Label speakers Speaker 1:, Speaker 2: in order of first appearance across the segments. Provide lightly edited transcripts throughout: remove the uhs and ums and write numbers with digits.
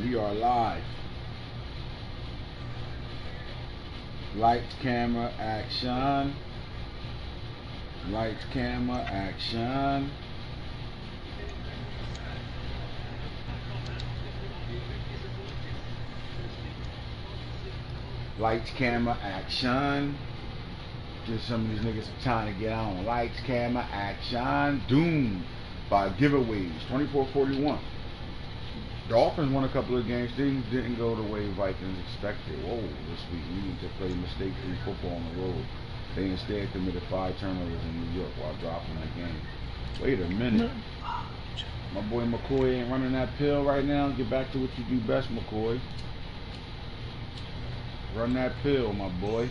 Speaker 1: We are live. Lights, camera, action. Lights, camera, action. Lights, camera, action. Give some of these niggas some time to get on. Lights, camera, action. Doom by giveaways. 24-41. Dolphins won a couple of games. Things didn't go the way Vikings expected. Whoa, this week we need to play mistake-free football on the road. They instead committed 5 turnovers in New York while dropping the game. Wait a minute. My boy McCoy ain't running that pill right now. Get back to what you do best, McCoy. Run that pill, my boy.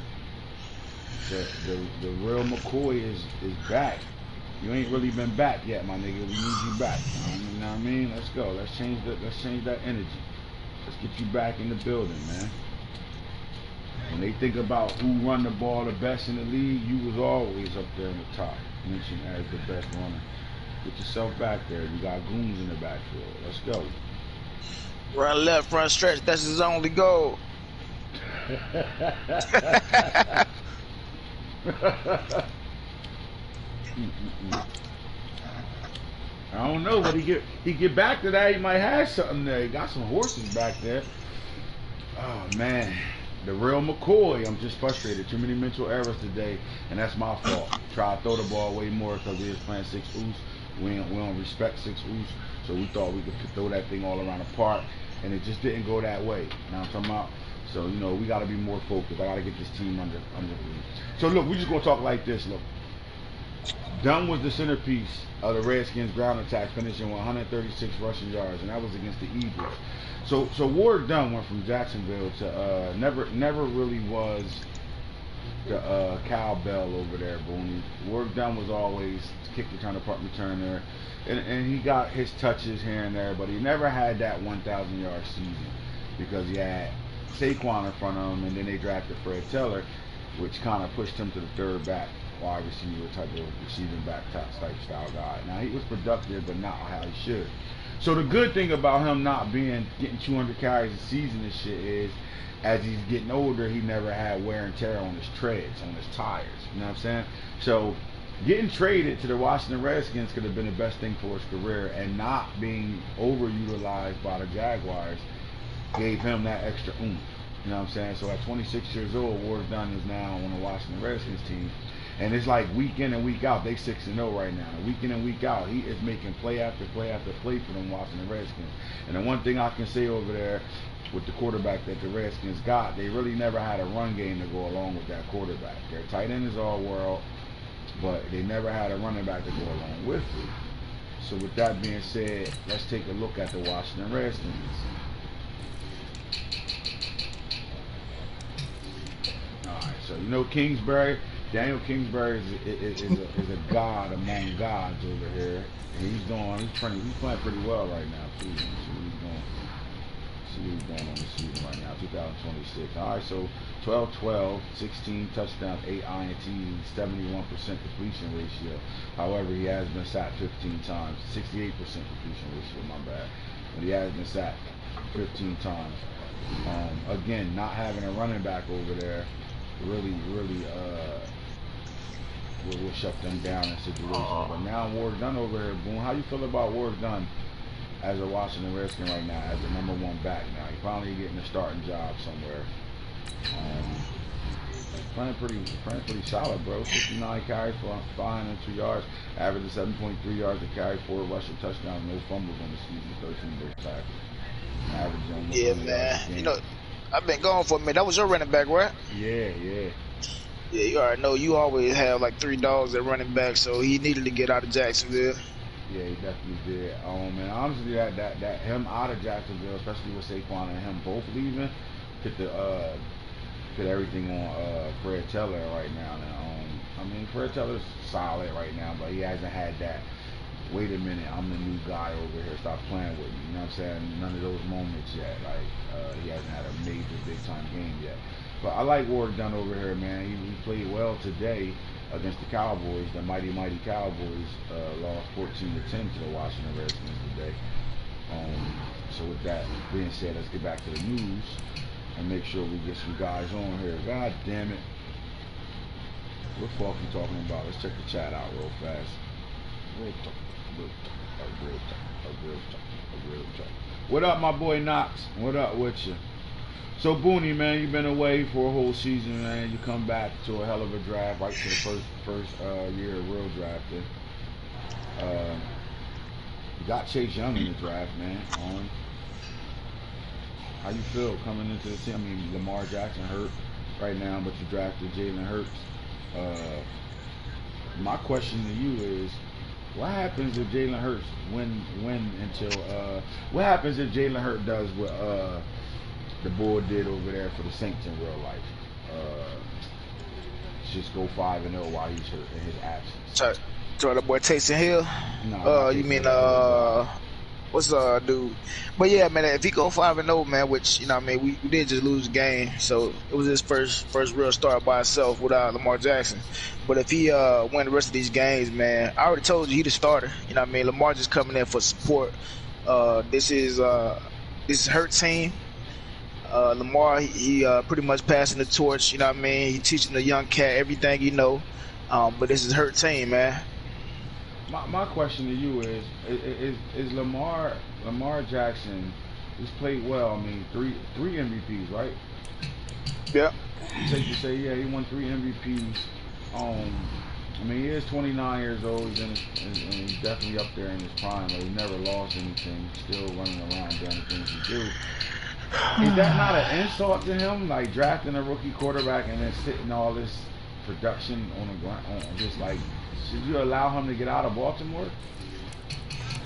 Speaker 1: The real McCoy is back. You ain't really been back yet, my nigga. We need you back. You know what I mean? Let's go. Let's change that energy. Let's get you back in the building, man. When they think about who run the ball the best in the league, you was always up there in the top, mentioned as the best runner. Get yourself back there. You got goons in the backfield. Let's go.
Speaker 2: Run left, front stretch. That's his only goal.
Speaker 1: I don't know, but he get back to that. He might have something there. He got some horses back there. Oh man, the real McCoy. I'm just frustrated. Too many mental errors today, and that's my fault. Try to throw the ball way more because he was playing 6 ooze. We don't respect 6 ooze, so we thought we could throw that thing all around the park, and it just didn't go that way. You know what I'm talking about? So you know we got to be more focused. I got to get this team under. So look, we're just gonna talk like this. Look. Dunn was the centerpiece of the Redskins' ground attack, finishing 136 rushing yards, and that was against the Eagles. So Ward Dunn went from Jacksonville to never really was the cowbell over there, Booney. Ward Dunn was always kick returner, punt returner, and he got his touches here and there, but he never had that 1,000-yard season because he had Saquon in front of him, and then they drafted Fred Taylor, which kind of pushed him to the third back. Wide receiver type of receiving back type style guy. Now he was productive, but not how he should. So the good thing about him not getting 200 carries a season and shit is, as he's getting older, he never had wear and tear on his treads, on his tires. You know what I'm saying? So getting traded to the Washington Redskins could have been the best thing for his career, and not being overutilized by the Jaguars gave him that extra oomph. You know what I'm saying? So at 26 years old, Ward Dunn is now on the Washington Redskins team. And it's like week in and week out. They 6-0 right now. Week in and week out, he is making play after play after play for them Washington Redskins. And the one thing I can say over there with the quarterback that the Redskins got, they really never had a run game to go along with that quarterback. Their tight end is all world, but they never had a running back to go along with it. So with that being said, let's take a look at the Washington Redskins. All right, so you know Kingsbury. Daniel Kingsbury is a god among gods over here, and he's playing pretty well right now too. See what he's doing on the season right now, 2026. All right, so 12-12, 16 touchdowns, 8 INTs, 71% completion ratio. However, he has been sacked 15 times, 68% completion ratio. My bad, but he has been sacked 15 times. Again, not having a running back over there really will shut them down in situations. But now Ward Dunn over here, boom. How you feel about Ward Dunn as a Washington Redskin right now, as the #1 back now? He finally getting a starting job somewhere. Playing pretty solid, bro. 59 carries for 502 yards, averaging 7.3 yards a carry, 4 rushing touchdowns, no fumbles on the season, 13 break tackles. Averaging
Speaker 2: yeah, man. You know, I've been going for a minute. That was your running back, right?
Speaker 1: Yeah.
Speaker 2: Yeah, you already know you always have like 3 dogs at running back, so he needed to get out of Jacksonville.
Speaker 1: Yeah, he definitely did. Man, honestly, that him out of Jacksonville, especially with Saquon and him both leaving, put everything on Fred Taylor right now. I mean, Fred Taylor's solid right now, but he hasn't had that. Wait a minute, I'm the new guy over here. Stop playing with me. You know what I'm saying? None of those moments yet. Like he hasn't had a major big time game yet. But I like Ward Dunn over here, man. He played well today against the Cowboys. The mighty Cowboys lost 14-10 to the Washington Redskins today. So with that being said, let's get back to the news and make sure we get some guys on here. God damn it. What the fuck you talking about? Let's check the chat out real fast. Real talk, real talk, a real talk, a real talk, a real talk. What up, my boy Knox? What up with you? So Booney, man, you've been away for a whole season, man. You come back to a hell of a draft, right to the first year of real drafting. You got Chase Young in the draft, man. How you feel coming into the team? I mean, Lamar Jackson hurt right now, but you drafted Jalen Hurts. My question to you is, what happens if Jalen Hurts what happens if Jalen Hurts does what the boy did over there for the Saints in real life? Just go 5-0 while he's hurt in his absence.
Speaker 2: So the boy Taysom Hill?
Speaker 1: No,
Speaker 2: you mean what's dude? But yeah, man, if he go 5-0, man, which, you know what I mean, we did just lose the game, so it was his first real start by himself without Lamar Jackson. But if he win the rest of these games, man, I already told you he the starter. You know what I mean? Lamar just coming in for support. This is her team. Lamar, he pretty much passing the torch. You know what I mean? He teaching the young cat everything he know. But this is her team, man.
Speaker 1: My question to you is Lamar Jackson, he's played well. I mean, three MVPs, right?
Speaker 2: Yeah.
Speaker 1: Safe to say, yeah, he won 3 MVPs. I mean, he is 29 years old, and he's definitely up there in his prime. Like, he never lost anything. He's still running around doing the things he do. Is that not an insult to him? Like drafting a rookie quarterback and then sitting all this production on the ground, just like, should you allow him to get out of Baltimore?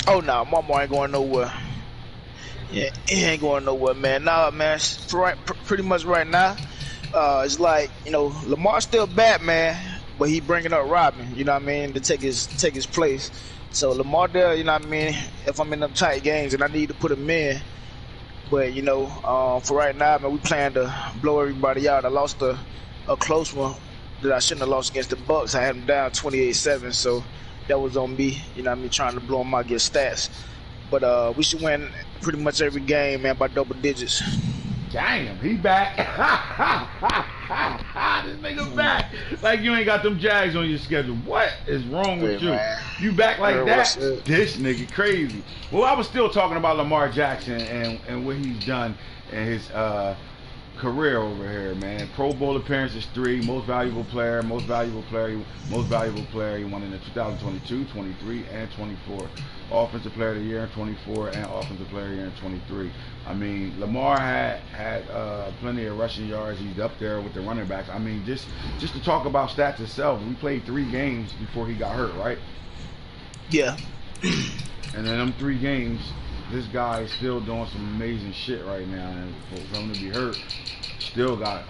Speaker 2: Oh no, Mama ain't going nowhere. Yeah, he ain't going nowhere, man. Nah, man. Pretty much right now, it's like, you know, Lamar's still bad, man, but he bringing up Robin. You know what I mean, to take his place. So Lamar there, you know what I mean. If I'm in them tight games and I need to put him in, but you know, for right now, man, we plan to blow everybody out. I lost a close one that I shouldn't have lost against the Bucks. I had them down 28-7, so that was on me. You know what I mean, trying to blow them out, get stats. But we should win pretty much every game, man, by double digits.
Speaker 1: Damn, he back. This nigga back. Like you ain't got them Jags on your schedule. What is wrong with you?
Speaker 2: Man.
Speaker 1: You back like that? This nigga crazy. Well, I was still talking about Lamar Jackson and what he's done in his career over here, man. Pro Bowl appearances 3, most valuable player. He won in the 2022, 23, and 24. Offensive player of the year in 24 and offensive player of the year in 23. I mean, Lamar had plenty of rushing yards. He's up there with the running backs. I mean, just to talk about stats itself, we played 3 games before he got hurt, right?
Speaker 2: Yeah.
Speaker 1: And in them 3 games, this guy is still doing some amazing shit right now, and for him to be hurt, still got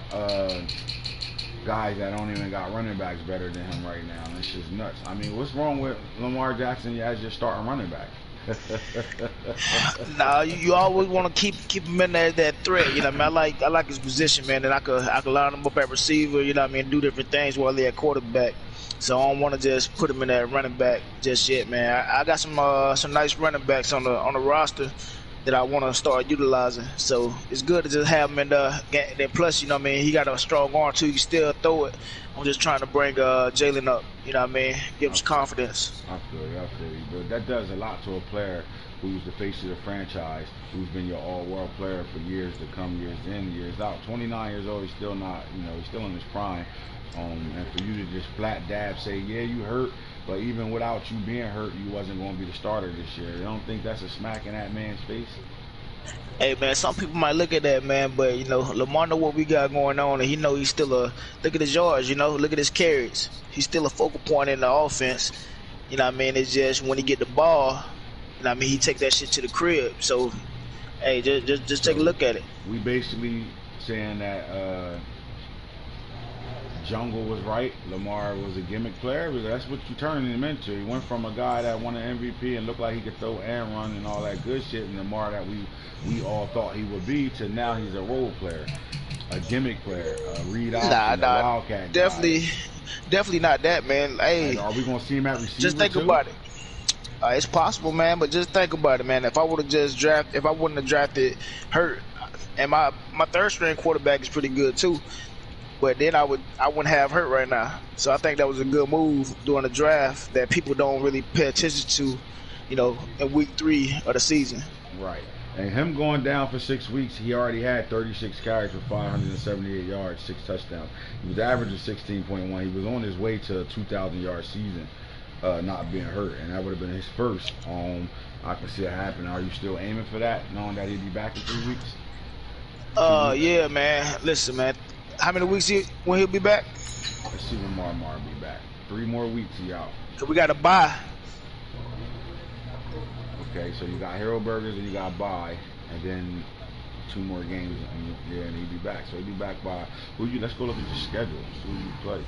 Speaker 1: guys that don't even got running backs better than him right now. And it's just nuts. I mean, what's wrong with Lamar Jackson as your starting running back?
Speaker 2: Nah, you always want to keep him in there, that threat. You know what I mean? I like his position, man, and I could line him up at receiver. You know what I mean? Do different things while they're at quarterback. So I don't want to just put him in that running back just yet, man. I got some nice running backs on the roster that I want to start utilizing. So it's good to just have him in there. And plus, you know what I mean, he got a strong arm too. He can still throw it. I'm just trying to bring Jalen up. You know what I mean? Give him some confidence.
Speaker 1: I feel you. But that does a lot to a player who's the face of the franchise, who's been your all-world player for years to come, years in, years out. 29 years old, he's still not, you know, he's still in his prime. And for you to just flat dab say, yeah, you hurt, but even without you being hurt, you wasn't going to be the starter this year. You don't think that's a smack in that man's face?
Speaker 2: Hey, man, some people might look at that, man, but, you know, Lamar know what we got going on, and he know he's still look at his yards, you know, look at his carries. He's still a focal point in the offense. You know what I mean? It's just when he get the ball, you know what I mean, he take that shit to the crib. So, hey, just take a look at it.
Speaker 1: We basically saying that Jungle was right. Lamar was a gimmick player, but that's what you turning him into. He went from a guy that won an MVP and looked like he could throw and run and all that good shit, and Lamar that we all thought he would be, to now he's a role player, a gimmick player, a read option, a wildcat
Speaker 2: definitely
Speaker 1: guy.
Speaker 2: not that, man. Hey,
Speaker 1: are we gonna see him at receiver?
Speaker 2: Just think
Speaker 1: too?
Speaker 2: about it. It's possible, man. But just think about it, man. If I wouldn't have drafted Hurt, and my third string quarterback is pretty good too. But then I wouldn't have Hurt right now. So I think that was a good move during the draft that people don't really pay attention to, in week 3 of the season.
Speaker 1: Right. And him going down for 6 weeks, he already had 36 carries for 578 yards, 6 touchdowns. He was averaging 16.1. He was on his way to a 2,000-yard season, not being hurt, and that would have been his first. I can see it happen. Are you still aiming for that, knowing that he'd be back in 3 weeks?
Speaker 2: Yeah, man. Listen, man. How many weeks when he'll be back?
Speaker 1: Let's see when Mar be back. 3 more weeks he out.
Speaker 2: Cause we got to buy.
Speaker 1: Okay, so you got Hero Burgers and you got bye, and then 2 more games, and he'll be back. So he'll be back by let's go look at your schedule. See who you play.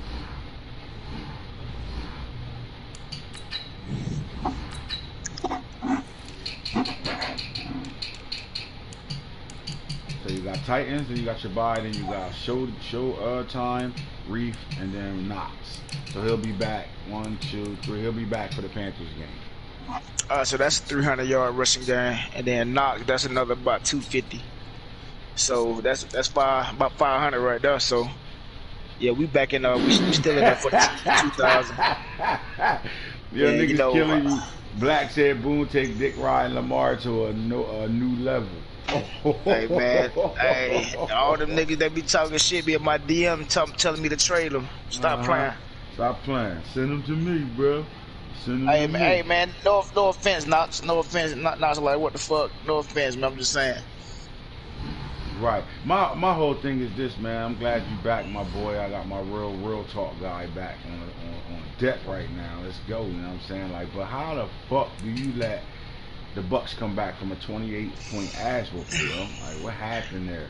Speaker 1: So you got Titans, then you got your bye, then you got Showtime, Reef, and then Knox. So he'll be back 1, 2, 3. He'll be back for the Panthers game.
Speaker 2: So that's a 300-yard rushing game, and then Knox, that's another about 250. So that's about 500 right there. So yeah, we back in. We still in there for 2,000.
Speaker 1: Yo, niggas killing you. Black said Boone take Dick Ryan Lamar to a new level.
Speaker 2: Hey man, hey, all them niggas that be talking shit be in my DM telling me to trade them. Stop playing.
Speaker 1: Stop playing. Send them to me, bro.
Speaker 2: Hey man, no offense, Knox. No offense, Knox. Like what the fuck? No offense, man. I'm just saying.
Speaker 1: Right. My whole thing is this, man. I'm glad you back, my boy. I got my real talk guy back on deck right now. Let's go. You know what I'm saying? Like, but how the fuck do you let the Bucks come back from a 28-point ass whooping, bro? Like, what happened there?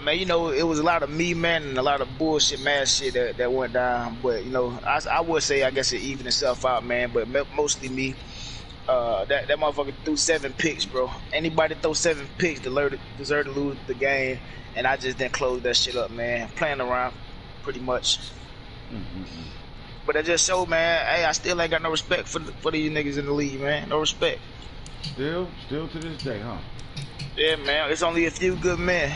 Speaker 2: Man, it was a lot of me, man, and a lot of bullshit, mad shit that went down. But I would say, I guess it evened itself out, man. But mostly me. That motherfucker threw 7 picks, bro. Anybody throw 7 picks deserve to lose the game, and I just didn't close that shit up, man. Playing around, pretty much. But that just showed, man. Hey, I still ain't got no respect for these niggas in the league, man. No respect.
Speaker 1: Still to this day, huh? Yeah,
Speaker 2: man. It's only a few good men.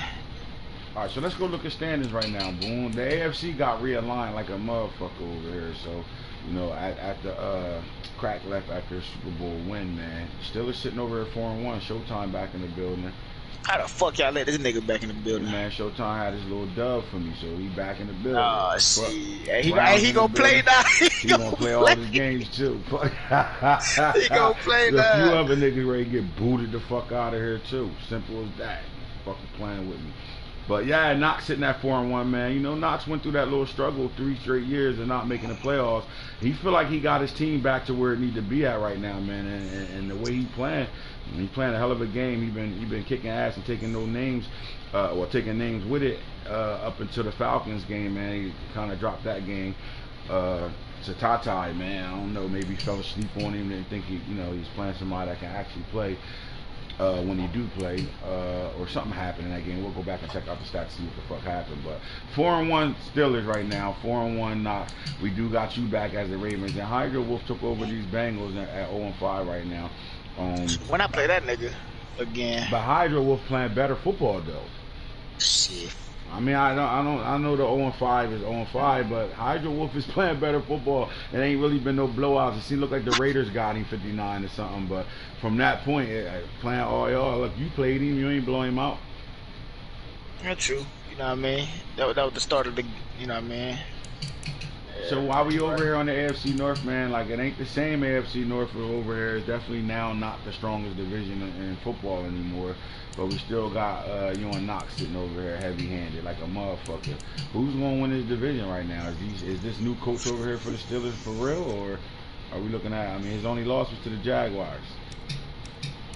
Speaker 1: All right, so let's go look at standings right now, Boom. The AFC got realigned like a motherfucker over here. So, at the crack left after a Super Bowl win, man. Still is sitting over at 4-1. Showtime back in the building.
Speaker 2: How the fuck y'all let this nigga back in the building?
Speaker 1: Man, Showtime had his little dub for me, so he back in the building.
Speaker 2: Oh, shit. Hey, he gonna play now.
Speaker 1: He gonna play all his games, too.
Speaker 2: He gonna play now.
Speaker 1: A few other niggas ready to get booted the fuck out of here, too. Simple as that. Fucking playing with me. But yeah, Knox sitting at 4-1, man. Knox went through that little struggle 3 straight years of not making the playoffs. He feel like he got his team back to where it need to be at right now, man. And the way he playing a hell of a game. He been kicking ass and taking no names, taking names with it up until the Falcons game, man. He kind of dropped that game to Tata, man. I don't know, maybe he fell asleep on him and think he's playing somebody that can actually play. When he do play, or something happened in that game. We'll go back and check out the stats, see what the fuck happened. But 4-1 Steelers right now. 4-1 Knox. We do got you back as the Ravens. And Hydra Wolf took over these Bengals at 0-5 right now.
Speaker 2: When I play that nigga again.
Speaker 1: But Hydra Wolf playing better football though.
Speaker 2: Shit.
Speaker 1: I mean, I know the 0-5 is 0-5, but Hydra Wolf is playing better football. It ain't really been no blowouts. It seemed like the Raiders got him 59 or something, but from that point, playing all y'all, look, you played him, you ain't blow him out.
Speaker 2: That's true. You know what I mean? That was the start of the, you know what I mean?
Speaker 1: So while we over here on the AFC North, man, like it ain't the same AFC North over here. It's definitely now not the strongest division in football anymore. But we still got you and Knox sitting over here heavy-handed like a motherfucker. Who's going to win this division right now? Is this new coach over here for the Steelers for real, or are we looking at? I mean, his only loss was to the Jaguars.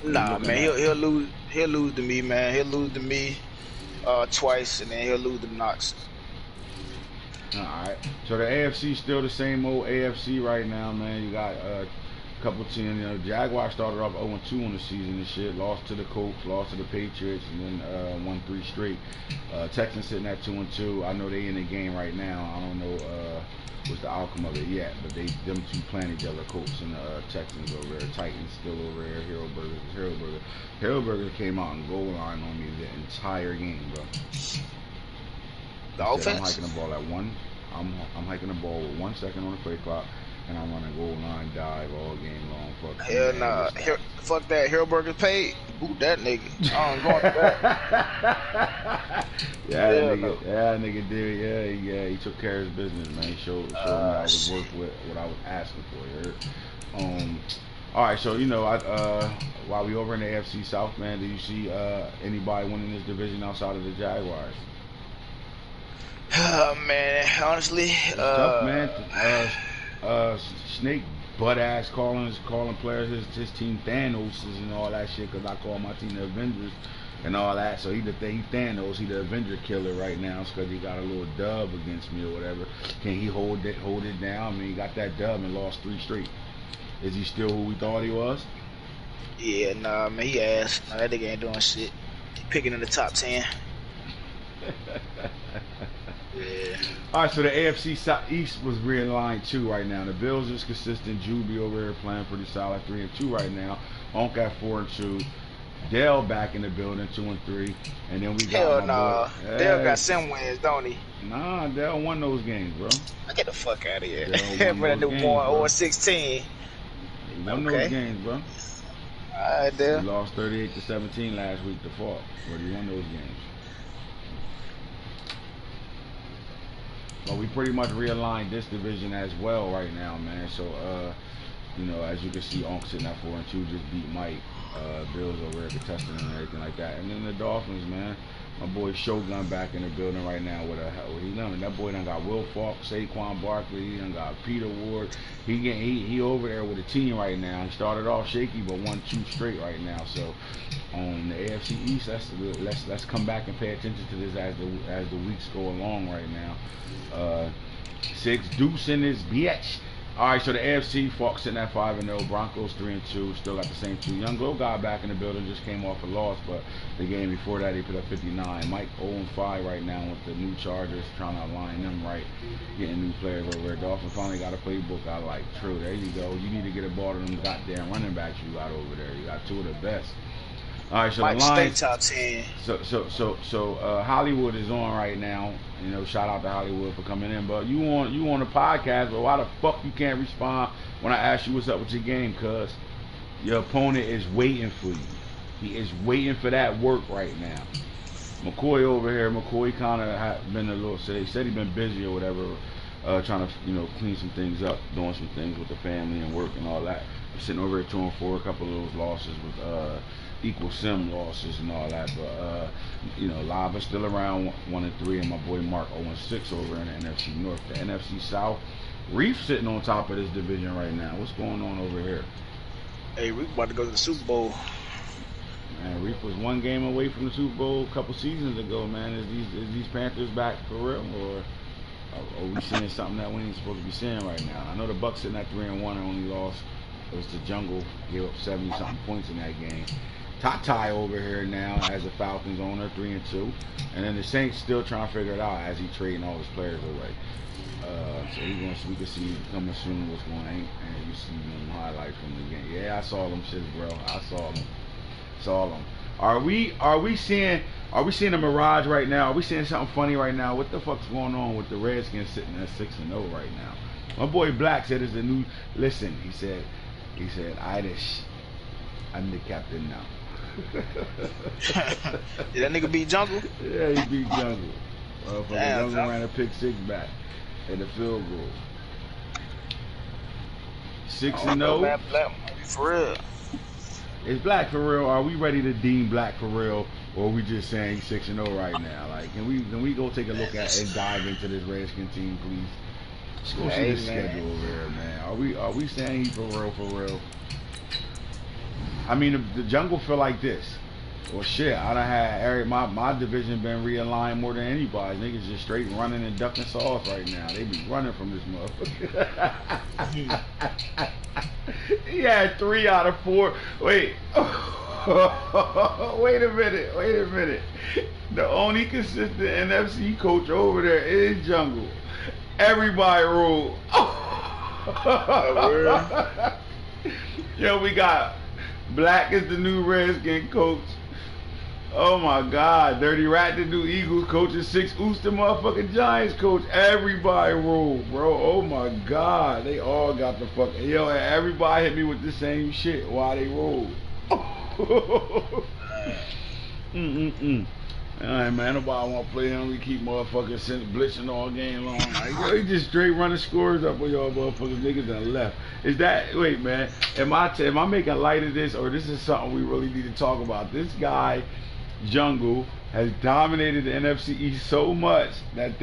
Speaker 2: Nah, man, he'll lose to me, man. He'll lose to me twice, and then he'll lose to Knox. All
Speaker 1: right. So the AFC still the same old AFC right now, man. You got couple teams. You know, Jaguars started off 0-2 on the season and shit. Lost to the Colts, lost to the Patriots, and then won 3 straight. Texans sitting at 2-2. I know they in the game right now. I don't know what's the outcome of it yet, but them two playing each other, Colts and Texans over there. Titans still over there. Hero Burger came out and goal line on me the entire game, bro.
Speaker 2: The offense?
Speaker 1: I'm hiking the ball at one. I'm hiking the ball with 1 second on the play clock, and I'm running goal line dive all game long. Fuck.
Speaker 2: Hell nah. Fuck that. Hero Burger paid. Boot that nigga. I don't going to that.
Speaker 1: Yeah, nigga did. Yeah. He took care of his business, man. He showed me I was worth what I was asking for. You heard? All right, so while we over in the AFC South, man, do you see anybody winning this division outside of the Jaguars?
Speaker 2: Man, honestly,
Speaker 1: it's tough, man. Snake butt ass calling players his team Thanos and all that shit, because I call my team the Avengers and all that. So he Thanos, he the Avenger killer right now, because he got a little dub against me or whatever. Can he hold it down? I mean, he got that dub and lost 3 straight. Is he still who we thought he was?
Speaker 2: Yeah, nah, man, he ass. Nah, that nigga ain't doing shit. He picking in the top 10. Yeah.
Speaker 1: All right, so the AFC East was realigned too right now. The Bills is consistent. Juby over here playing pretty solid, 3-2 right now. Onk at 4-2. Dale back in the building, 2-3, and then we got
Speaker 2: Dale got some wins, don't he?
Speaker 1: Nah, Dale won those games, bro.
Speaker 2: Get the fuck out of here. But the one 16.
Speaker 1: He won those games, bro.
Speaker 2: Alright, Dale.
Speaker 1: He lost 38-17 last week to Falk, but he won those games. But we pretty much realigned this division as well right now, man. So, as you can see, Onk sitting at 4-2, just beat Mike. Bills over there contesting and everything like that. And then the Dolphins, man. My boy Shogun back in the building right now with that boy done got Will Falk, Saquon Barkley, he done got Peter Ward. He over there with a team right now. He started off shaky but won 2 straight right now. So on the AFC East, let's come back and pay attention to this as the weeks go along right now. 6 Deuce in this bitch. All right, so the AFC, Falk sitting at 5-0, Broncos 3-2, still got the same 2. Young Glow guy back in the building, just came off a loss, but the game before that he put up 59. Mike 0-5 right now with the new Chargers, trying to align them right, getting new players over there. Dolphins finally got a playbook I like. True, there you go. You need to get a ball to them goddamn running backs you got over there. You got 2 of the best. All right, so
Speaker 2: Mike
Speaker 1: the line.
Speaker 2: Stay top 10.
Speaker 1: So Hollywood is on right now. Shout out to Hollywood for coming in. But you on the podcast, but why the fuck you can't respond when I ask you what's up with your game? Cause your opponent is waiting for you. He is waiting for that work right now. McCoy over here. McCoy kind of been a little. He said he been busy or whatever, trying to clean some things up, doing some things with the family and work and all that. Sitting over here 2-4. A couple of those losses with equal sim losses and all that, but Lava's still around 1-3, and my boy Mark 0-6 over in the NFC North. The NFC South, Reef sitting on top of this division right now. What's going on over here?
Speaker 2: Hey, Reef about to go to the Super Bowl.
Speaker 1: Man, Reef was 1 game away from the Super Bowl a couple seasons ago, man. Is these Panthers back for real, or are we seeing something that we ain't supposed to be seeing right now? I know the Bucks sitting at 3-1 and only lost. It was the Jungle, gave up 70-something points in that game. Ty over here now as the Falcons owner, 3-2, and then the Saints still trying to figure it out as he trading all his players away. So we can see coming soon what's going on, and you see them highlights from the game. Yeah, I saw them shits, bro. I saw them. Are we seeing a mirage right now? Are we seeing something funny right now? What the fuck's going on with the Redskins sitting at 6-0 right now? My boy Black said it's a new. Listen, he said, I'm the captain now.
Speaker 2: Did that nigga beat Jungle?
Speaker 1: Yeah, he beat Jungle. Jungle ran a pick 6 back at the field goal. 6-0.
Speaker 2: Black for real.
Speaker 1: Is Black for real? Are we ready to deem Black for real, or are we just saying 6-0 right now? Like, can we go take a look at and dive into this Redskin team, please? Let's go see the schedule over here, man. Are we saying he for real? I mean, the Jungle feel like this. Well, shit, I done had my division been realigned more than anybody's. Niggas just straight running and ducking sauce right now. They be running from this motherfucker. He had 3 out of 4. Wait. Wait a minute. The only consistent NFC coach over there is Jungle. Everybody ruled. Yo, we got Black is the new Redskin coach. Oh my God, Dirty Rat the new Eagles coach, and 6 Oos the motherfucking Giants coach. Everybody ruled, bro. Oh my God, they all got the fuck. Yo, and everybody hit me with the same shit while they rolled. Alright, man, nobody want to play him. We keep motherfuckers blitzing all game long. Like, yo, he just straight running scores up with y'all motherfuckers niggas that left. Is that, wait, man, am I making light of this, or this is something we really need to talk about? This guy, Jungle, has dominated the NFC East so much that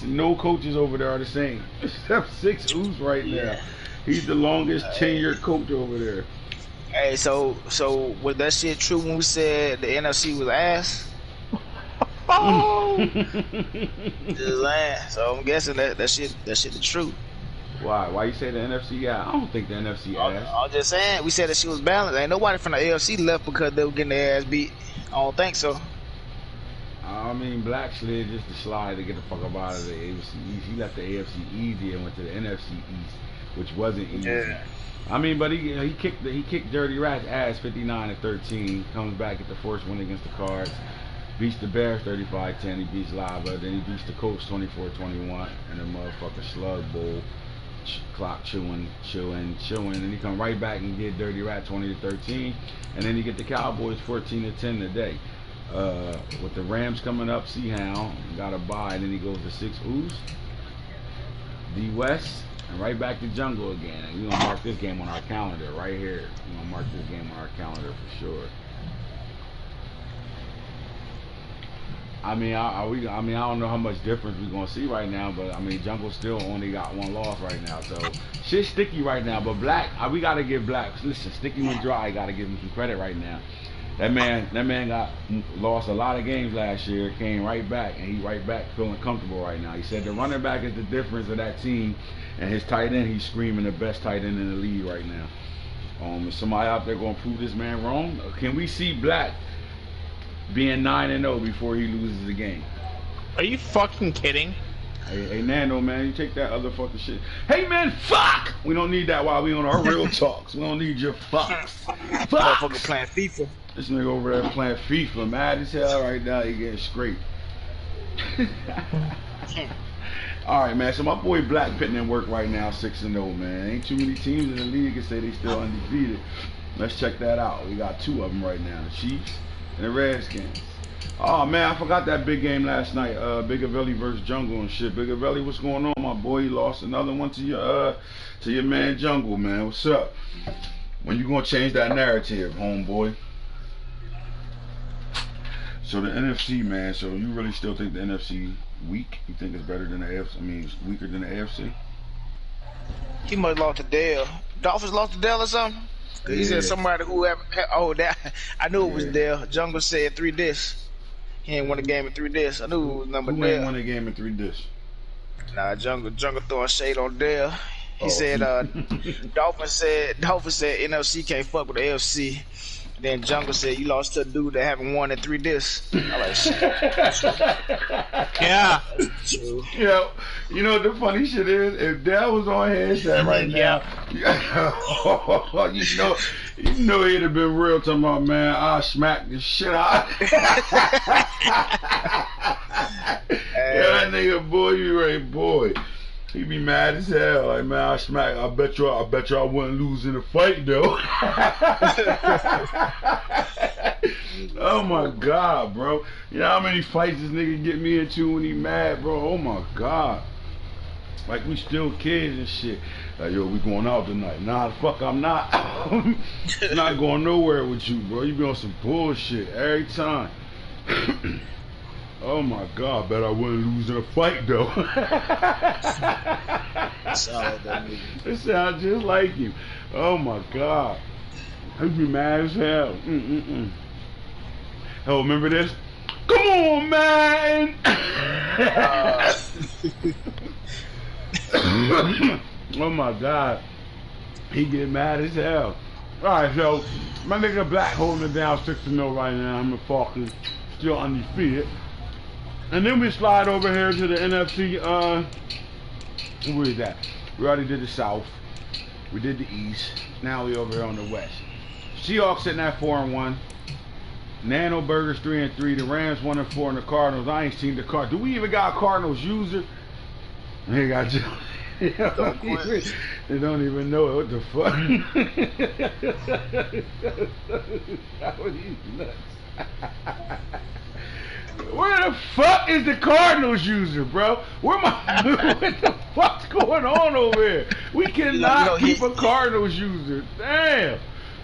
Speaker 1: no coaches over there are the same. Except 6 Oos right now. He's the longest tenured coach over there.
Speaker 2: Hey, so was that shit true when we said the NFC was ass? Oh. Just saying. So I'm guessing that shit is true.
Speaker 1: Why? Why you say the NFC ass? I don't think the NFC ass.
Speaker 2: I'm just saying. We said that she was balanced. Ain't nobody from the AFC left because they were getting their ass beat. I don't think so.
Speaker 1: I mean, Black slid just to slide to get the fuck up out of the AFC East. He left the AFC easy and went to the NFC East, which wasn't easy. Yeah. I mean, but he kicked Dirty Rat's ass 59-13. Comes back at the first win against the Cards. Beats the Bears 35-10. He beats Lava. Then he beats the Colts 24-21. And the motherfucker Slug Bowl clock chewing. And he come right back and get Dirty Rat 20-13. And then he get the Cowboys 14-10 today. With the Rams coming up, see how got a bye. And then he goes to 6 Oos. D West. And right back to Jungle again. And we're gonna mark this game on our calendar right here. We're gonna mark this game on our calendar for sure. I mean, I don't know how much difference we're gonna see right now, but I mean, Jungle still only got 1 loss right now, so shit's sticky right now. But Black, we gotta give Black. Listen, Sticky went dry. Gotta give him some credit right now. That man lost a lot of games last year, came right back, and he right back feeling comfortable right now. He said the running back is the difference of that team, and his tight end, he's screaming the best tight end in the league right now. Is somebody out there gonna prove this man wrong? Can we see Black being 9-0 before he loses the game?
Speaker 3: Are you fucking kidding?
Speaker 1: Hey, Nando, man, you take that other fucking shit. Hey, man, fuck! We don't need that while we on our real talks. We don't need your fucks.
Speaker 2: Motherfucker playing FIFA.
Speaker 1: This nigga over there playing FIFA, mad as hell right now. He getting scraped. All right, man. So my boy Black putting in work right now, 6-0, man. Ain't too many teams in the league can say they still undefeated. Let's check that out. We got 2 of them right now: the Chiefs and the Redskins. Oh man, I forgot that big game last night. Bigavelli versus Jungle and shit. Bigavelli, what's going on, my boy? You lost another one to your man Jungle, man. What's up? When you gonna change that narrative, homeboy? So the NFC, man. So you really still think the NFC weak? You think it's better than the AFC? I mean, it's weaker than the AFC?
Speaker 2: He must have lost to Dale. Dolphins lost to Dale or something? Yeah. He said somebody who I knew it was Dale. Jungle said 3 discs. He ain't won a game in 3 discs. I knew it was number Dale.
Speaker 1: Who ain't won a game in 3 discs?
Speaker 2: Nah, Jungle throwing shade on Dale. He said Dolphins said NFC can't fuck with the AFC. Then Jungle said you lost to a dude that haven't won in 3 discs. I like shit.
Speaker 3: Yeah.
Speaker 2: True.
Speaker 1: You know what the funny shit is? If Dale was on headset right now, you know he'd have been real talking about, man, I smacked the shit out. That nigga, boy, you ain't boy. He be mad as hell. Like, man, I bet y'all wouldn't lose in a fight though. Oh my God, bro. You know how many fights this nigga get me into when he mad, bro? Oh my God. Like we still kids and shit. Like, yo, we going out tonight. Nah, the fuck I'm not. Not going nowhere with you, bro. You be on some bullshit every time. Oh my God, bet I wouldn't lose in a fight though. It sounds just like you. Oh my God. I'd be mad as hell. Oh, remember this? Come on, man! Oh my God. He get mad as hell. Alright, so my nigga Black holding it down 6-0 right now. I'm a Falcons still undefeated. And then we slide over here to the NFC. Where is that? We already did the South. We did the East. Now we over here on the West. Seahawks sitting at 4-1. Nano Burgers 3-3. The Rams 1-4. And the Cardinals. I ain't seen the Cardinals. Do we even got a Cardinals user? They got you. They don't even know what the fuck. That was nuts. Where the fuck is the Cardinals user, bro? What the fuck's going on over here? We cannot keep a Cardinals user. Damn.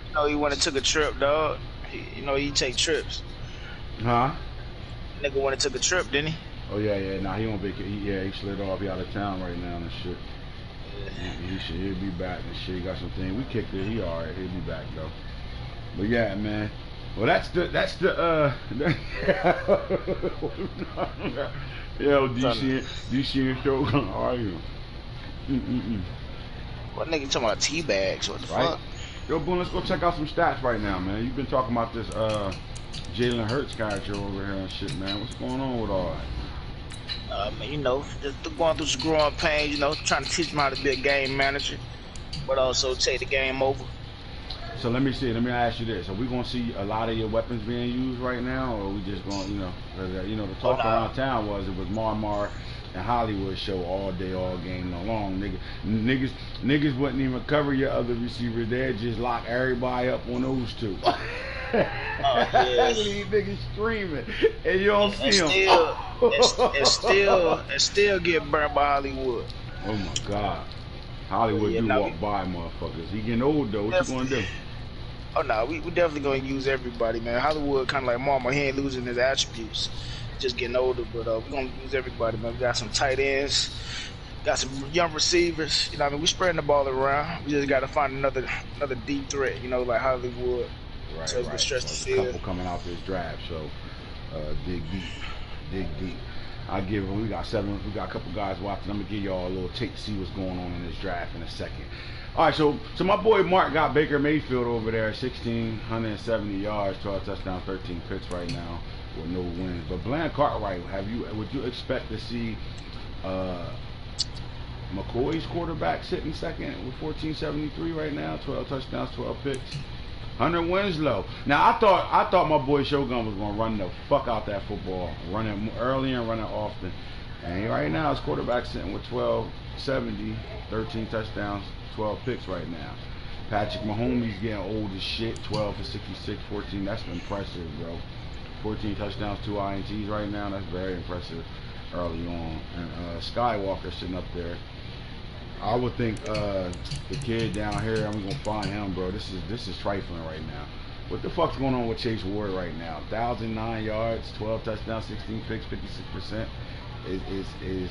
Speaker 2: You know, he went and took a trip, dog. He take trips.
Speaker 1: Huh?
Speaker 2: Nigga went and took a trip, didn't he?
Speaker 1: Oh yeah. Nah, he on vacation. He slid off. He out of town right now and shit. He'll be back and shit. He got some things. We kicked it. He alright. He'll be back though. But yeah, man. Well, that's the yo, DC and show. How are you?
Speaker 2: What nigga talking about tea bags? What the fuck?
Speaker 1: Yo, Boone, let's go check out some stats right now, man. You've been talking about this Jalen Hurts character over here and shit, man. What's going on with all that?
Speaker 2: You know, just going through some growing pains, you know, trying to teach him how to be a game manager, but also take the game over.
Speaker 1: So let me ask you this: are we gonna see a lot of your weapons being used right now, or are we just going, the talk around town was it was Mar and Hollywood show all day, all game long. Niggas wouldn't even cover your other receivers. They'd just lock everybody up on those two.
Speaker 2: Yeah.
Speaker 1: These niggas streaming, and you don't see them.
Speaker 2: And still get burnt by Hollywood.
Speaker 1: Oh my God, Hollywood walk by motherfuckers. He getting old though. What you gonna do?
Speaker 2: Oh no, we definitely gonna use everybody, man. Hollywood kind of like Mama. He ain't losing his attributes, just getting older. But we gonna use everybody, man. We got some tight ends, got some young receivers. You know, what I mean, we spreading the ball around. We just got to find another deep threat. You know, like Hollywood.
Speaker 1: Right.
Speaker 2: So
Speaker 1: There's a couple coming out this draft, so dig deep. We got a couple guys watching. I'm gonna give y'all a little take to see what's going on in this draft in a second. All right, so my boy Mark got Baker Mayfield over there, 1,670 yards, 12 touchdowns, 13 picks right now with no wins. But Bland Cartwright, would you expect to see McCoy's quarterback sitting second with 1,473 right now, 12 touchdowns, 12 picks? Hunter Winslow. Now I thought my boy Shogun was gonna run the fuck out that football, run it early and run it often. And right now his quarterback sitting with 1,270, 13 touchdowns, 12 picks right now. Patrick Mahomes getting old as shit, 12 for 66, 14. That's impressive, bro. 14 touchdowns, 2 INTs right now. That's very impressive early on. And Skywalker sitting up there. I would think the kid down here, I'm gonna find him, bro. This is trifling right now. What the fuck's going on with Chase Ward right now? 1,009 yards, 12 touchdowns, 16 picks, 56%. Is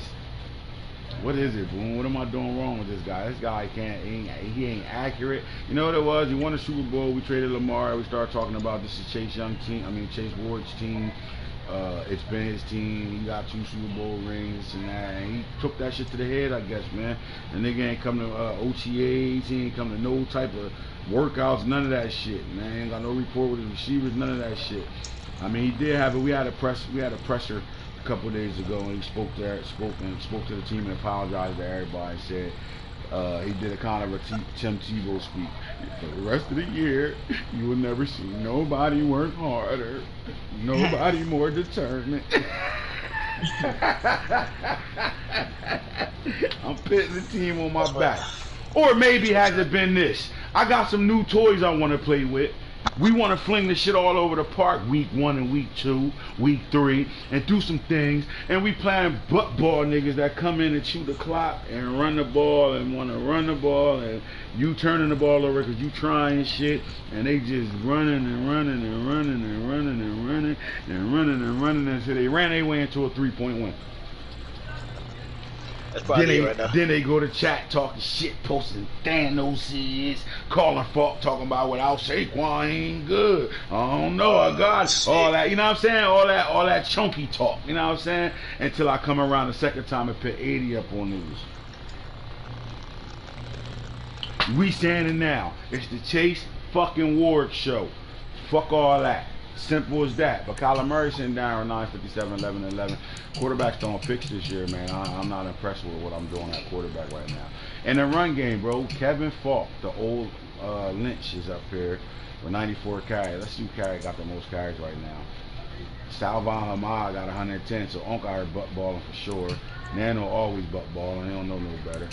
Speaker 1: what is it, Boone? What am I doing wrong with this guy? This guy he ain't accurate. You know what it was? He won a Super Bowl. We traded Lamar. We started talking about this is Chase Ward's team. It's been his team. He got 2 Super Bowl rings and that. And he took that shit to the head, I guess, man. The nigga ain't come to OTAs. He ain't come to no type of workouts. None of that shit, man. Ain't got no report with his receivers. None of that shit. I mean, he did have it. We had a presser a couple of days ago, and he spoke to the team and apologized to everybody. Said he did a kind of a Tim Tebow speak. For the rest of the year, you will never see nobody work harder, nobody more determined. I'm putting the team on my back. Or maybe has it been this? I got some new toys I want to play with. We want to fling this shit all over the park week 1 and week 2, week 3, and do some things. And we playing butt ball niggas that come in and chew the clock and run the ball and want to run the ball, and you turning the ball over because you trying shit, and they just running and running and running and running and running and running and running until they ran their way into a 3-point win.
Speaker 2: That's probably right now.
Speaker 1: Then they go to chat talking shit, posting Thanos, calling Falk, talking about without Saquon ain't good. I don't know, I got all that. You know what I'm saying? All that chunky talk. You know what I'm saying? Until I come around the second time and put 80 up on news. We standing now. It's the Chase fucking Ward show. Fuck all that. Simple as that. But Kyler Murray sitting down at 957, 11-11. Quarterbacks throwing picks this year, man. I'm not impressed with what I'm doing at quarterback right now. And the run game, bro. Kevin Falk, the old Lynch, is up here with 94 carries. Let's see who got the most carries right now. Salvon Hamad got 110, so Unc out here butt balling for sure. Nano always butt balling. He don't know no better.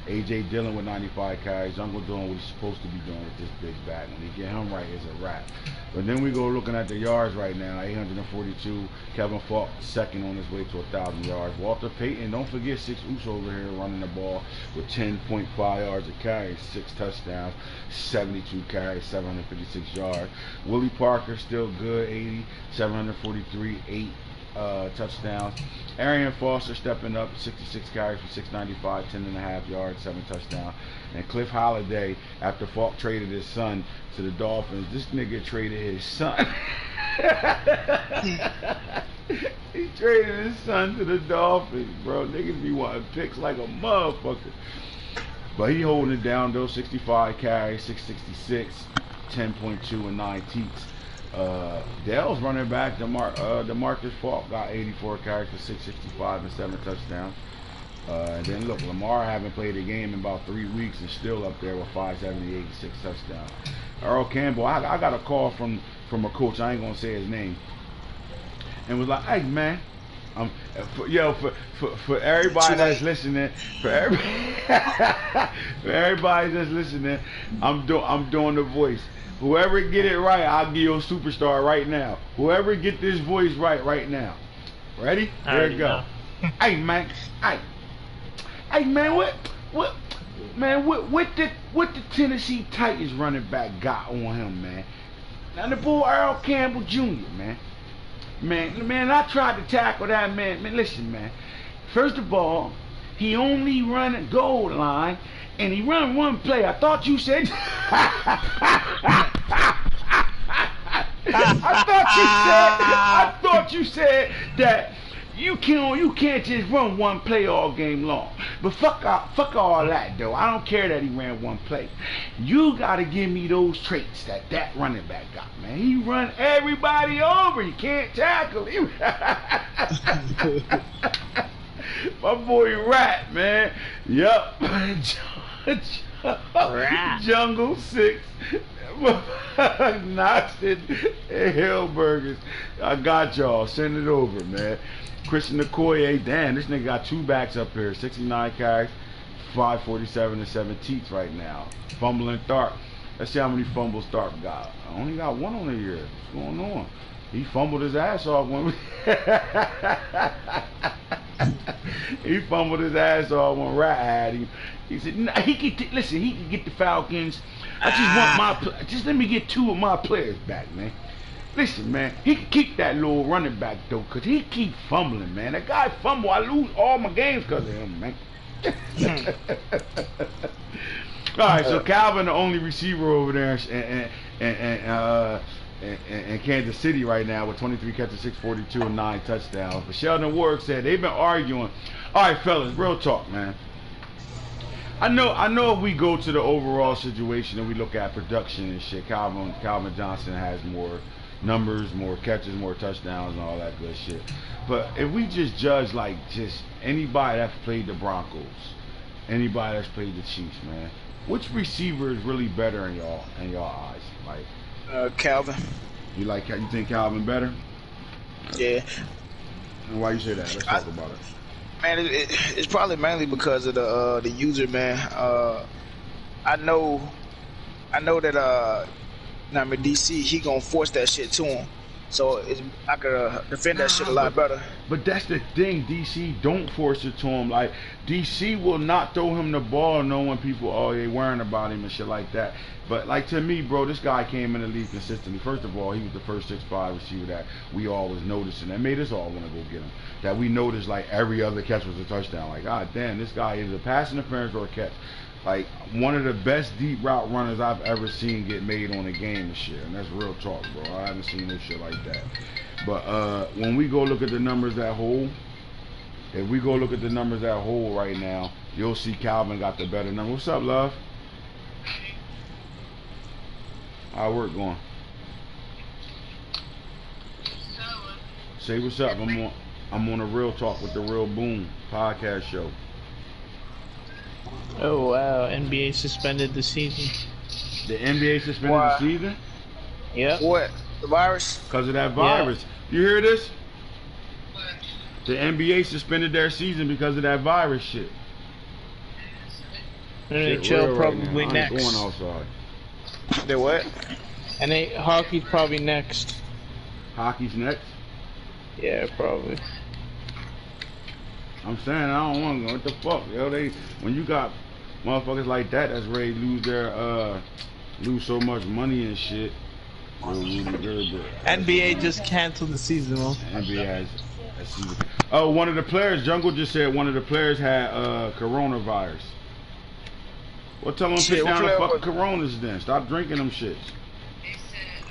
Speaker 1: A.J. Dillon with 95 carries. Jungle doing what he's supposed to be doing with this big bat. When he get him right, it's a wrap. But then we go looking at the yards right now. 842. Kevin Falk second on his way to 1,000 yards. Walter Payton, don't forget 6 Oops over here running the ball with 10.5 yards a carry, 6 touchdowns, 72 carries, 756 yards. Willie Parker still good, 80, 743, 8 touchdowns. Arian Foster stepping up, 66 carries for 695, 10.5 yards, 7 touchdowns. And Cliff Holiday, after Falk traded his son to the Dolphins, this nigga traded his son. He traded his son to the Dolphins, bro. Niggas be wanting picks like a motherfucker. But he holding it down though, 65 carries, 666, 10.2 and 9 teats. Dell's running back, DeMarcus Falk got 84 carries for 665 and 7 touchdowns. And then look, Lamar haven't played a game in about 3 weeks and still up there with 578 and 6 touchdowns. Earl Campbell, I got a call from a coach, I ain't gonna say his name, and was like, hey man, for everybody that's listening, for everybody that's listening, I'm doing the voice. Whoever get it right, I'll give you a superstar right now. Whoever get this voice right now. Ready? There you go. Hey man, hey man, what the Tennessee Titans running back got on him, man? Now the boy Earl Campbell Jr., man, I tried to tackle that man. Man, listen, man. First of all, he only run a goal line, and he run one play. I thought you said. I thought you said that you can't just run one play all game long. But fuck all that though. I don't care that he ran one play. You gotta give me those traits that running back got, man. He run everybody over. You can't tackle him. My boy Rat, man. Yup. Jungle 6. Knoxon and Hillburgers. I got y'all. Send it over, man. Christian Okoye, damn, this nigga got 2 backs up here. 69 carries, 547 and 7 teats right now. Fumbling Tharp. Let's see how many fumbles Tharp got. I only got 1 on the year. What's going on? He fumbled his ass off when he fumbled his ass off when Rat had him. He said, nah, he could listen, he could get the Falcons. I just want just let me get 2 of my players back, man. Listen, man, he can keep that little running back though, cause he keep fumbling, man. That guy fumble, I lose all my games cause of him, man. All right, so Calvin, the only receiver over there, in Kansas City right now with 23 catches, 642 and 9 touchdowns. But Sheldon Warwick said they've been arguing. All right, fellas, real talk, man. I know if we go to the overall situation and we look at production and shit, Calvin Johnson has more numbers, more catches, more touchdowns and all that good shit. But if we just judge like just anybody that's played the Broncos, anybody that's played the Chiefs, man, which receiver is really better in y'all eyes? Like
Speaker 2: Calvin.
Speaker 1: You think Calvin better?
Speaker 2: Yeah.
Speaker 1: And why you say that? Let's talk about it.
Speaker 2: Man, it's probably mainly because of the user, man. I know that DC, he gonna force that shit to him, so I could defend that shit a lot better.
Speaker 1: But that's the thing, DC don't force it to him. Like DC will not throw him the ball knowing people they worrying about him and shit like that. But like to me, bro, this guy came in the league consistently. First of all, he was the first 6'5" receiver that we all was noticing. That made us all want to go get him. That we noticed like every other catch was a touchdown. Like, god damn, this guy is a pass interference or a catch. Like one of the best deep route runners I've ever seen get made on a game and shit. And that's real talk, bro. I haven't seen no shit like that. But when we go look at the numbers at whole, if we go look at the numbers at whole right now, you'll see Calvin got the better number. What's up, love? How work going? Say what's up. I'm on a Real Talk with the Real Boom podcast show.
Speaker 3: Oh wow, NBA suspended the season.
Speaker 1: The NBA suspended the season?
Speaker 3: Yep.
Speaker 2: What? The virus?
Speaker 1: Because of that virus. You hear this? The NBA suspended their season because of that virus shit.
Speaker 3: NHL probably
Speaker 1: right
Speaker 3: next.
Speaker 1: I ain't going outside.
Speaker 2: They what?
Speaker 3: And hockey's probably next.
Speaker 1: Hockey's next?
Speaker 3: Yeah, probably.
Speaker 1: I'm saying I don't want to go. What the fuck, yo? When you got motherfuckers like that that's ready to lose so much money and shit. Really good, but
Speaker 3: NBA just canceled the season, man.
Speaker 1: NBA has a season. Oh, one of the players, Jungle just said one of the players had coronavirus. Well, tell them pick down the fucking Coronas then. Stop drinking them shits.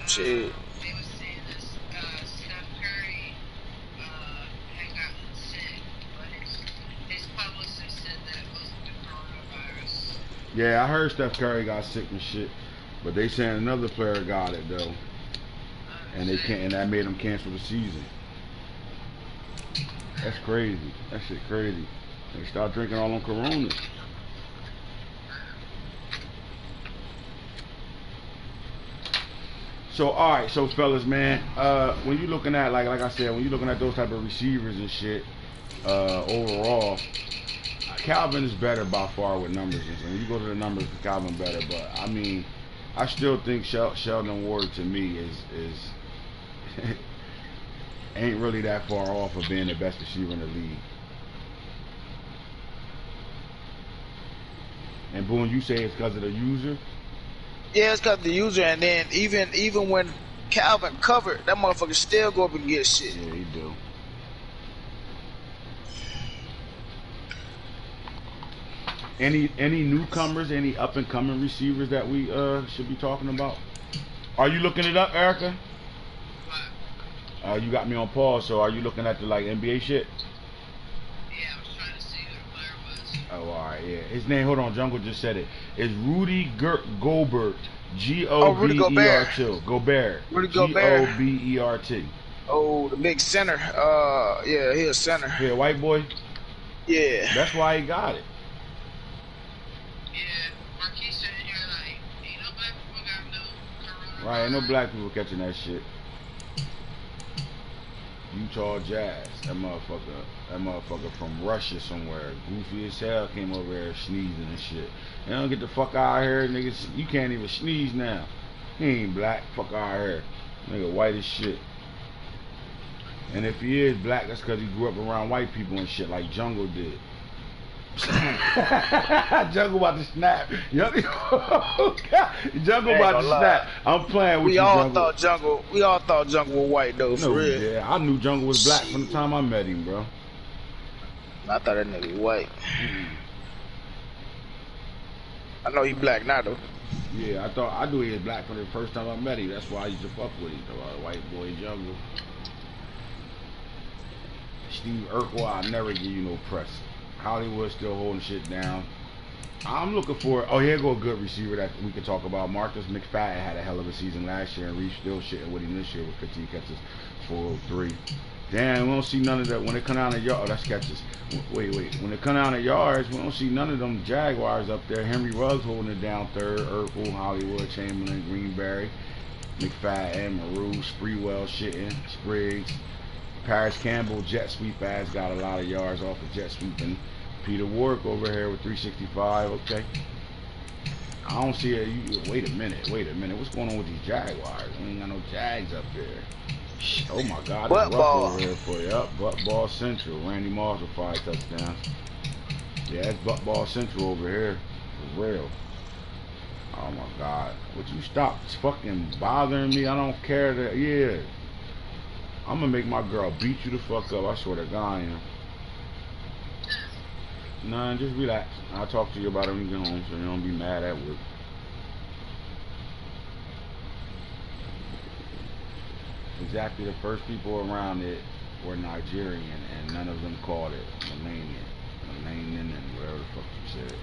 Speaker 2: Shit.
Speaker 4: They were saying this Steph Curry had gotten sick, but his publicist said that it was the coronavirus.
Speaker 1: Yeah, I heard Steph Curry got sick and shit, but they saying another player got it though, and that made them cancel the season. That's crazy. That shit crazy. They start drinking all them Coronas. So alright, so fellas, man, when you looking at like I said, when you looking at those type of receivers and shit, overall, Calvin is better by far with numbers. And so when you go to the numbers, Calvin better. But I mean, I still think Sheldon Ward to me is ain't really that far off of being the best receiver in the league. And Boone, you say it's because of the user?
Speaker 2: Yeah, it's got the user, and then even when Calvin covered, that motherfucker still go up and get shit.
Speaker 1: Yeah, he do. Any newcomers, any up and coming receivers that we should be talking about? Are you looking it up, Erica? You got me on pause. So are you looking at the like NBA shit?
Speaker 4: Yeah, I was trying to see who the player was.
Speaker 1: Oh, all right, yeah. His name, hold on, Jungle just said it. It's Rudy Gobert. G-O-B-E-R-T. Gobert.
Speaker 2: Rudy Gobert.
Speaker 1: G-O-B-E-R-T.
Speaker 2: Oh, the big center. Yeah, he a center.
Speaker 1: Yeah, white boy.
Speaker 2: Yeah.
Speaker 1: That's why he got it.
Speaker 4: Yeah, Marquis said here like, ain't no black people got no coronavirus.
Speaker 1: Right, ain't no black people catching that shit. Utah Jazz, that motherfucker from Russia somewhere, goofy as hell, came over here sneezing and shit. They don't get the fuck out of here, niggas. You can't even sneeze now. He ain't black, fuck out of here. Nigga white as shit. And if he is black, that's because he grew up around white people and shit like Jungle did. Jungle about to snap. Jungle about to snap. I'm playing with you, Jungle.
Speaker 2: We all thought Jungle was white though, for real.
Speaker 1: Yeah, I knew Jungle was black from the time I met him, bro.
Speaker 2: I thought that nigga was white. I know he black now though.
Speaker 1: Yeah, I knew he was black from the first time I met him. That's why I used to fuck with him. White boy Jungle. Steve Urkel, I'll never give you no press. Hollywood still holding shit down. I'm looking for, here go a good receiver that we can talk about. Marcus McFadden had a hell of a season last year, and Reef still shitting with him this year with 15 catches, 403. Damn, we don't see none of that when they come out of yards. Oh, that's catches. Wait. When they come out of yards, we don't see none of them Jaguars up there. Henry Ruggs holding it down third. Urkel, Hollywood, Chamberlain, Greenberry, McFadden, Maru, Spreewell shitting, Spriggs. Paris Campbell, jet sweep ass, got a lot of yards off of jet sweeping. Peter Warwick over here with 365. Okay. I don't see it. Wait a minute. What's going on with these Jaguars? We ain't got no Jags up there. Oh my God.
Speaker 2: Butt ball.
Speaker 1: Over here for you. Up, butt ball central. Randy Moss with 5 touchdowns. Yeah, it's butt ball central over here. For real. Oh my God. Would you stop fucking bothering me? I don't care that. Yeah. I'm gonna make my girl beat you the fuck up. I swear to God I am. Nah, just relax. I'll talk to you about it when you get home so you don't be mad at work. Exactly, the first people around it were Nigerian and none of them called it Romanian and whatever the fuck you said.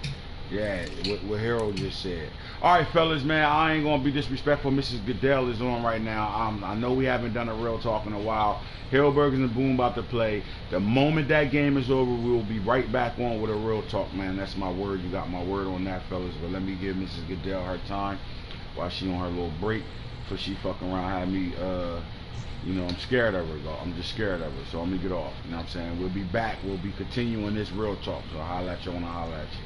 Speaker 1: Yeah, what Harold just said. All right, fellas, man, I ain't gonna be disrespectful. Mrs. Goodell is on right now. I know we haven't done a real talk in a while. Haroldberg and the Boom about to play. The moment that game is over, we will be right back on with a real talk, man. That's my word. You got my word on that, fellas. But let me give Mrs. Goodell her time while she on her little break, so she fucking around had me. You know, I'm scared of her, though. I'm just scared of her, so I'm gonna get off. You know what I'm saying? We'll be back. We'll be continuing this real talk. So I'll holla at you when I holla at you.